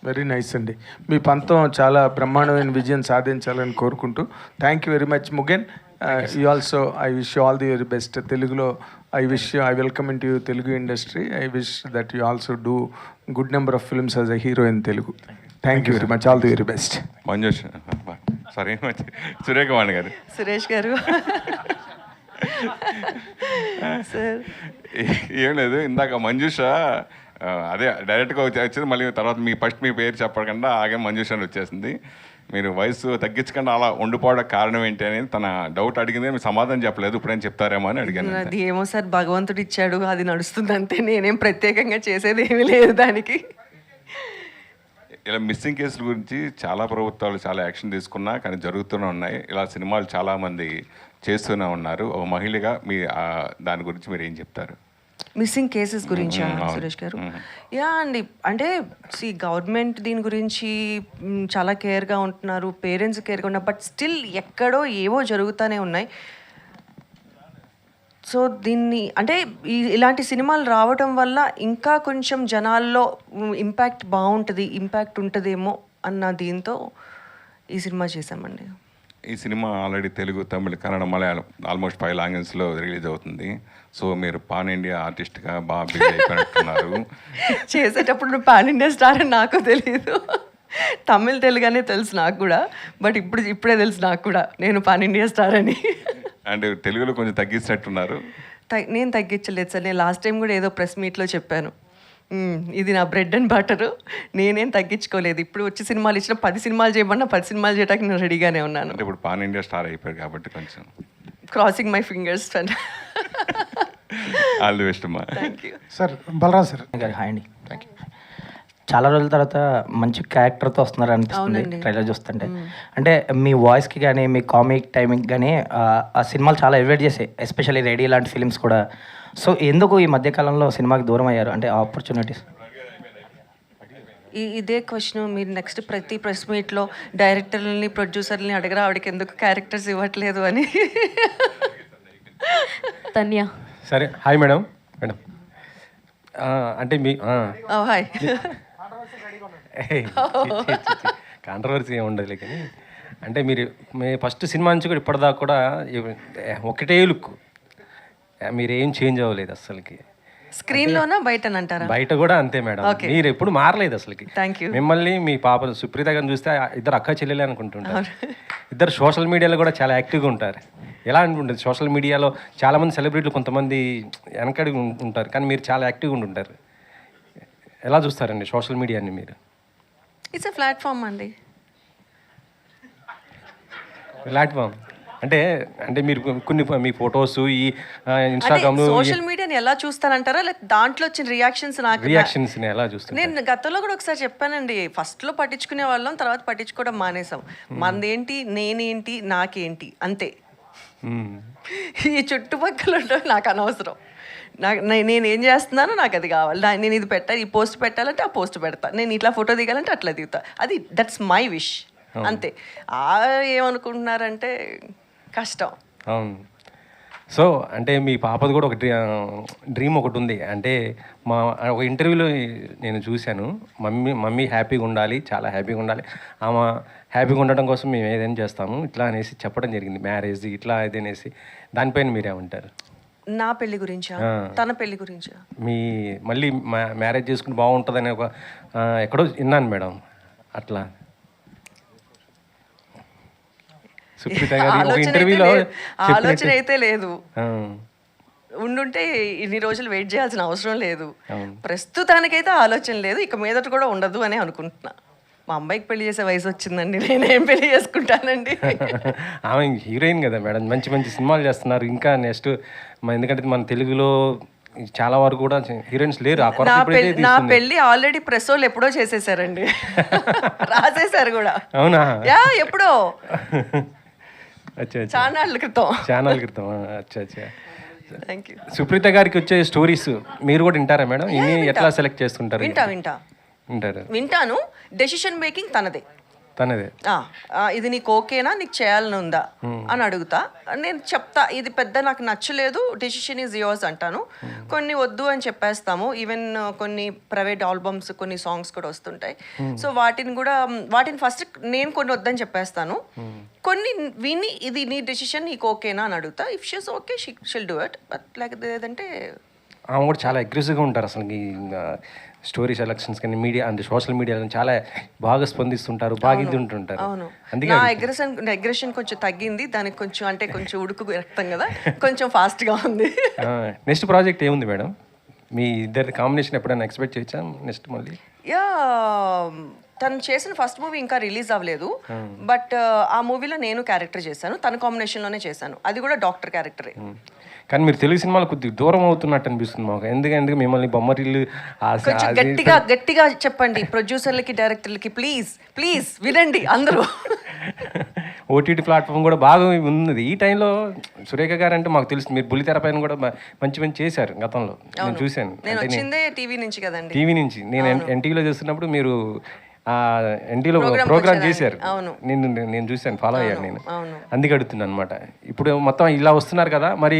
Very nice అండి. మీ పంతం చాలా బ్రహ్మాండమైన విజయం సాధించాలని కోరుకుంటూ థ్యాంక్ యూ వెరీ మచ్ ముగెన్. You also I wish you all the very best. తెలుగులో I welcome in to you Telugu industry. I wish that you also do good number of films as a hero in Telugu. Thank you very much. All the very best. Manjush sorry Surekhavani garu, Suresh గారు. Sir ఏం లేదు, ఇందాక మంజుష అదే డైరెక్ట్గా వచ్చింది, మళ్ళీ తర్వాత మీ పేరు చెప్పకుండా ఆగే మంజుష అని వచ్చేసింది. మీరు వయసు తగ్గించకుండా అలా ఉండిపోవడం కారణం ఏంటి అనేది తన డౌట్ అడిగింది, మీరు సమాధానం చెప్పలేదు, ఇప్పుడేం చెప్తారేమో అని అడిగాను. అది ఏమో సార్, భగవంతుడు ఇచ్చాడు, అది నడుస్తుంది అంతే. నేనేం ప్రత్యేకంగా చేసేది ఏమీ లేదు దానికి. ఇలా మిస్సింగ్ కేసుల గురించి చాలా ప్రభుత్వాలు చాలా యాక్షన్ తీసుకున్నా కానీ జరుగుతూనే ఉన్నాయి. ఇలా సినిమాలు చాలామంది చేస్తూనే ఉన్నారు. ఒక మహిళగా మీ దాని గురించి మీరు ఏం చెప్తారు? మిస్సింగ్ కేసెస్ గురించా సురేష్ గారు? యా అండి, అంటే గవర్నమెంట్ దీని గురించి చాలా కేర్గా ఉంటున్నారు, పేరెంట్స్ కేర్గా ఉన్నారు, బట్ స్టిల్ ఎక్కడో ఏవో జరుగుతూనే ఉన్నాయి. సో దీన్ని అంటే ఇలాంటి సినిమాలు రావడం వల్ల ఇంకా కొంచెం జనాల్లో ఇంపాక్ట్ బాగుంటుంది, ఇంపాక్ట్ ఉంటుందేమో అన్న దీంతో ఈ సినిమా చేశామండి. ఈ సినిమా ఆల్రెడీ తెలుగు, తమిళ, కన్నడ, మలయాళం ఆల్మోస్ట్ 5 లాంగ్వేజ్లో రిలీజ్ అవుతుంది. సో మీరు పాన్ ఇండియా ఆర్టిస్ట్గా బాగా బిల్డ్ అయిపోయినట్టున్నారు. చేసేటప్పుడు పాన్ ఇండియా స్టార్ అని నాకు తెలియదు. తమిళ్ తెలుగునే తెలుసు నాకు కూడా, బట్ ఇప్పుడే తెలుసు నాకు కూడా నేను పాన్ ఇండియా స్టార్ అని. అండ్ తెలుగులో కొంచెం తగ్గించినట్టున్నారు. నేను తగ్గించలేదు సార్. నేను లాస్ట్ టైం కూడా ఏదో ప్రెస్ మీట్లో చెప్పాను, ఇది నా బ్రెడ్ అండ్ బటరు, నేనేం తగ్గించుకోలేదు. ఇప్పుడు వచ్చి సినిమాలు ఇచ్చిన 10 సినిమాలు చేయమన్నా 10 సినిమాలు చేయడానికి నేను రెడీగానే ఉన్నాను. అంటే ఇప్పుడు పాన్ ఇండియా స్టార్ అయిపోయారు కాబట్టి కొంచెం crossing my fingers. All the best అమ్మా. Thank you sir. Balaraj sir garu hi అండి. Thank you. చాలా రోజుల తర్వాత మంచి క్యారెక్టర్తో వస్తున్నారు అనిపిస్తుంది ట్రైలర్ చూస్తుంటే. అంటే మీ వాయిస్కి కానీ మీ కామిక్ టైమింగ్ కానీ ఆ సినిమాలు చాలా ఎలివేట్ చేసాయి, ఎస్పెషల్లీ రెడీ లాంటి ఫిలిమ్స్ కూడా. సో ఎందుకు ఈ మధ్యకాలంలో సినిమాకి దూరం అయ్యారు? అంటే ఆపర్చునిటీస్. ఇదే క్వశ్చన్ మీరు నెక్స్ట్ ప్రతి ప్రెస్ మీట్లో డైరెక్టర్లని ప్రొడ్యూసర్ని అడగరా, ఆవిడకి ఎందుకు క్యారెక్టర్స్ ఇవ్వట్లేదు అని. తన్య. సరే హాయ్ మేడం. మేడం అంటే మీ హాయ్. కాంట్రవర్సీ ఏమి ఉండదులే కానీ, అంటే మీరు మీ ఫస్ట్ సినిమా నుంచి కూడా ఇప్పటిదాకా కూడా ఒకటే లుక్, మీరేం చేంజ్ అవ్వలేదు అసలుకి. స్క్రీన్లోనా బయటనంటారా? బయట కూడా అంతే మేడం, మీరు ఎప్పుడు మారలేదు అసలుకి. Thank you. మిమ్మల్ని మీ పాప సుప్రీత గారిని చూస్తే ఇద్దరు అక్క చెల్లెలే అనుకుంటుంటారు. ఇద్దరు సోషల్ మీడియాలో కూడా చాలా యాక్టివ్గా ఉంటారు. ఎలా అనుకుంటుంది సోషల్ మీడియాలో చాలామంది సెలబ్రిటీలు కొంతమంది వెనకడిగి ఉంటారు, కానీ మీరు చాలా యాక్టివ్గా ఉంటుంటారు. ఎలా చూస్తారండి సోషల్ మీడియాని మీరు? ఇట్స్ ఎ ప్లాట్ఫామ్ అండి. ప్లాట్ఫామ్ అంటే అంటే మీరు కొన్ని మీ ఫొటోస్ ఈ ఇన్స్టాగ్రామ్లో సోషల్ మీడియాని ఎలా చూస్తానంటారా, లేకపోతే దాంట్లో వచ్చిన రియాక్షన్స్ ఎలా చూస్తారు? నేను గతంలో కూడా ఒకసారి చెప్పానండి, ఫస్ట్లో పట్టించుకునే వాళ్ళం, తర్వాత పట్టించుకోవడం మానేసాం. మనదేంటి, నేనేంటి, నాకేంటి అంతే. ఈ చుట్టుపక్కల ఉండవు నాకు అనవసరం. నేనేం చేస్తున్నానో నాకు అది కావాలి. నేను ఇది పెట్టాలి, ఈ పోస్ట్ పెట్టాలంటే ఆ పోస్ట్ పెడతా, నేను ఇట్లా ఫోటో దిగాలంటే అట్లా దిగుతా. అది దట్స్ మై విష్ అంతే. ఏమనుకుంటున్నారంటే కష్టం. అవును. సో అంటే మీ పాపది కూడా ఒక డ్రీమ్ ఒకటి ఉంది. అంటే ఒక ఇంటర్వ్యూలో నేను చూశాను, మమ్మీ హ్యాపీగా ఉండాలి, చాలా హ్యాపీగా ఉండాలి, ఆమె హ్యాపీగా ఉండటం కోసం మేము ఏదైనా చేస్తాము ఇట్లా అనేసి చెప్పడం జరిగింది. మ్యారేజ్ ఇట్లా అదేనేసి, దానిపైన మీరేమంటారు? నా పెళ్లి గురించా, తన పెళ్లి గురించా? మీ మళ్ళీ మ్యారేజ్ చేసుకుంటే బాగుంటుందని ఒక ఎక్కడో విన్నాను మేడం. అట్లా సుప్రీత గారి ఒక ఇంటర్వ్యూలో ఆలోచన అయితే లేదు. ఉండుంటే ఇన్ని రోజులు వెయిట్ చేయాల్సిన అవసరం లేదు. ప్రస్తుతానికైతే ఆలోచన లేదు, ఇక మీదట కూడా ఉండదు అని అనుకుంటున్నా. మా అమ్మాయికి పెళ్లి చేసే వయసు వచ్చిందండి, నేనేం పెళ్లి చేసుకుంటానండి. ఆమె హీరోయిన్ కదా మేడం, మంచి మంచి సినిమాలు చేస్తున్నారు. ఇంకా నెక్స్ట్ ఎందుకంటే మన తెలుగులో చాలా వరకు కూడా హీరోయిన్స్ లేరు. నా పెళ్లి ఆల్రెడీ ప్రెస్ వాళ్ళు ఎప్పుడో చేసేసారండి, రాసేసారు కూడా. అవునా? యా ఎప్పుడో అచ్చా ఛానల్ క్రితం. అచ్చా అచ్చా. Thank you. సుప్రీత గారికి వచ్చే స్టోరీస్ మీరు కూడా వింటారా మేడం? ఇన్ని ఎట్లా సెలెక్ట్ చేస్తుంటారు? వింటాను. డెసిషన్ మేకింగ్ తనదే. తనదే. ఇది నీకు ఓకేనా, నీకు చేయాలని ఉందా అని అడుగుతా. నేను చెప్తా ఇది పెద్ద నాకు నచ్చలేదు, డెసిషన్ ఈజ్ యువర్స్ అంటాను. కొన్ని వద్దు అని చెప్పేస్తాము. ఈవెన్ కొన్ని ప్రైవేట్ ఆల్బమ్స్, కొన్ని సాంగ్స్ కూడా వస్తుంటాయి. సో వాటిని ఫస్ట్ నేను కొన్ని వద్దని చెప్పేస్తాను. కొన్ని విని ఇది నీ డెసిషన్, నీకు ఓకేనా అని అడుగుతా. If she's okay షిల్ do it. But like లేదంటే ఆమె కూడా చాలా అగ్రెసివ్గా ఉంటారు అసలు. ఈ స్టోరీ సెలక్షన్స్ కానీ మీడియా అంటే సోషల్ మీడియాలో చాలా బాగా స్పందిస్తుంటారు, బాగా ఇది ఉంటుంటారు. అవును, అందుకే నా అగ్రెషన్ కొంచెం తగ్గింది. దానికి కొంచెం అంటే కొంచెం ఉడుకు రక్తం కదా, కొంచెం ఫాస్ట్గా ఉంది. నెక్స్ట్ ప్రాజెక్ట్ ఏముంది మేడం? మీ ఇద్దరి కాంబినేషన్ ఎప్పుడైనా ఎక్స్పెక్ట్ చేయొచ్చా నెక్స్ట్ మళ్ళీ? యా, తను చేసిన ఫస్ట్ మూవీ ఇంకా రిలీజ్ అవ్వలేదు. బట్ ఆ మూవీలో నేను క్యారెక్టర్ చేశాను, తన కాంబినేషన్లోనే చేశాను. అది కూడా డాక్టర్ క్యారెక్టరే. కానీ మీరు తెలుగు సినిమాలు కొద్దిగా దూరం అవుతున్నట్టు అనిపిస్తుంది మాకు. ఎందుకంటే మిమ్మల్ని బొమ్మరిల్లు కొంచెం గట్టిగా చెప్పండి ప్రొడ్యూసర్లకి, డైరెక్టర్లకి. ప్లీజ్ వినండి అందరూ. ఓటీటీ ప్లాట్ఫామ్ కూడా బాగా ఉన్నది ఈ టైంలో. సురేఖ గారు అంటే మాకు తెలుసు, మీరు బుల్లితెర పైన కూడా మంచి చేశారు గతంలో, నేను చూశాను. నేను వచ్చిందే టీవీ నుంచి కదండి. టీవీ నుంచి నేను ఎన్టీవీలో చేస్తున్నప్పుడు మీరు ఎన్టీలో ప్రోగ్రామ్ చేశారు. నేను చూశాను, ఫాలో అయ్యాను నేను. అందుకే అడుగుతున్నాను అనమాట. ఇప్పుడు మొత్తం ఇలా వస్తున్నారు కదా, మరి